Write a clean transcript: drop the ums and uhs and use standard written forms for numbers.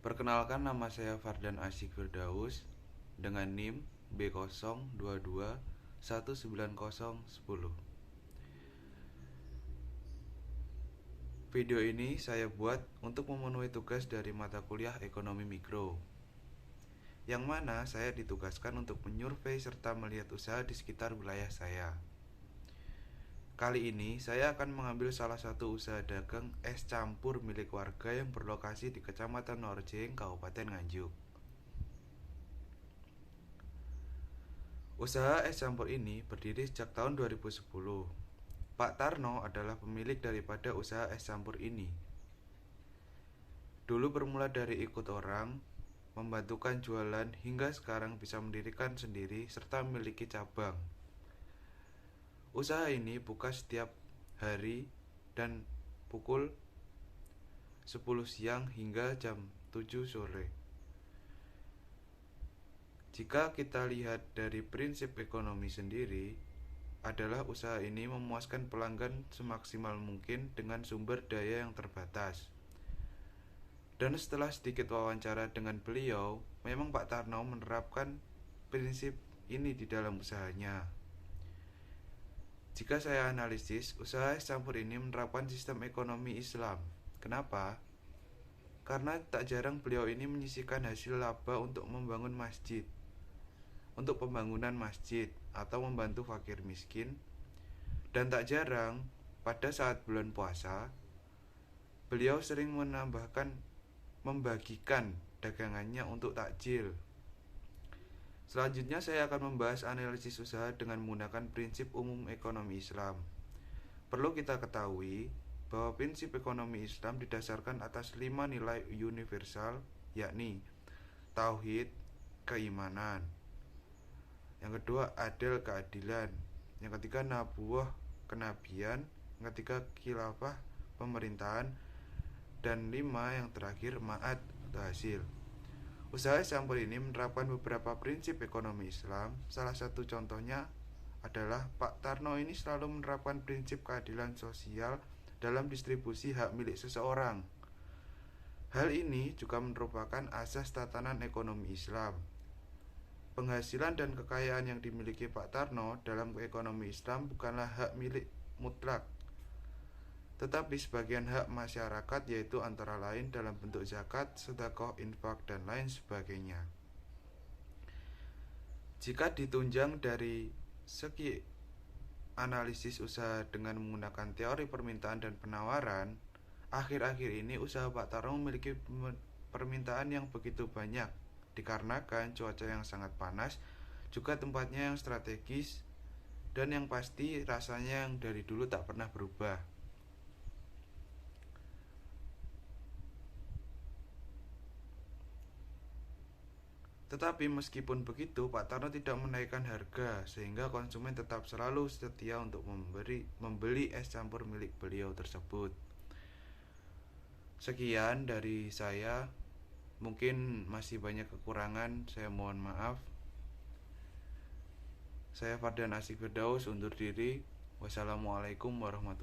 Perkenalkan, nama saya Fardan Asyik Firdaus dengan NIM B02219010. Video ini saya buat untuk memenuhi tugas dari mata kuliah Ekonomi Mikro, yang mana saya ditugaskan untuk menyurvei serta melihat usaha di sekitar wilayah saya. Kali ini saya akan mengambil salah satu usaha dagang es campur milik warga yang berlokasi di Kecamatan Norjeng, Kabupaten Nganjuk. Usaha es campur ini berdiri sejak tahun 2010. Pak Tarno adalah pemilik daripada usaha es campur ini. Dulu bermula dari ikut orang, membantukan jualan hingga sekarang bisa mendirikan sendiri serta memiliki cabang. Usaha ini buka setiap hari dan pukul 10 siang hingga jam 7 sore. Jika kita lihat dari prinsip ekonomi sendiri, adalah usaha ini memuaskan pelanggan semaksimal mungkin dengan sumber daya yang terbatas. Dan setelah sedikit wawancara dengan beliau, memang Pak Tarno menerapkan prinsip ini di dalam usahanya. Jika saya analisis, usaha es campur ini menerapkan sistem ekonomi Islam. Kenapa? Karena tak jarang beliau ini menyisihkan hasil laba untuk membangun masjid, untuk pembangunan masjid atau membantu fakir miskin. Dan tak jarang pada saat bulan puasa, beliau sering membagikan dagangannya untuk takjil. Selanjutnya saya akan membahas analisis usaha dengan menggunakan prinsip umum ekonomi Islam. Perlu kita ketahui bahwa prinsip ekonomi Islam didasarkan atas 5 nilai universal, yakni tauhid, keimanan. Yang kedua, adil, keadilan. Yang ketiga, nabuwah, kenabian. Yang ketiga, khilafah, pemerintahan. Dan 5 yang terakhir, ma'ad atau hasil. Usaha es campur ini menerapkan beberapa prinsip ekonomi Islam. Salah satu contohnya adalah Pak Tarno ini selalu menerapkan prinsip keadilan sosial dalam distribusi hak milik seseorang. Hal ini juga merupakan asas tatanan ekonomi Islam. Penghasilan dan kekayaan yang dimiliki Pak Tarno dalam ekonomi Islam bukanlah hak milik mutlak, tetapi sebagian hak masyarakat, yaitu antara lain dalam bentuk zakat, sedekah, infak, dan lain sebagainya. Jika ditunjang dari segi analisis usaha dengan menggunakan teori permintaan dan penawaran, akhir-akhir ini usaha Pak Tarno memiliki permintaan yang begitu banyak dikarenakan cuaca yang sangat panas, juga tempatnya yang strategis, dan yang pasti rasanya yang dari dulu tak pernah berubah. Tetapi meskipun begitu, Pak Tarno tidak menaikkan harga, sehingga konsumen tetap selalu setia untuk membeli es campur milik beliau tersebut. Sekian dari saya. Mungkin masih banyak kekurangan, saya mohon maaf. Saya Fardan Asyik Firdaus undur diri. Wassalamualaikum warahmatullahi wabarakatuh.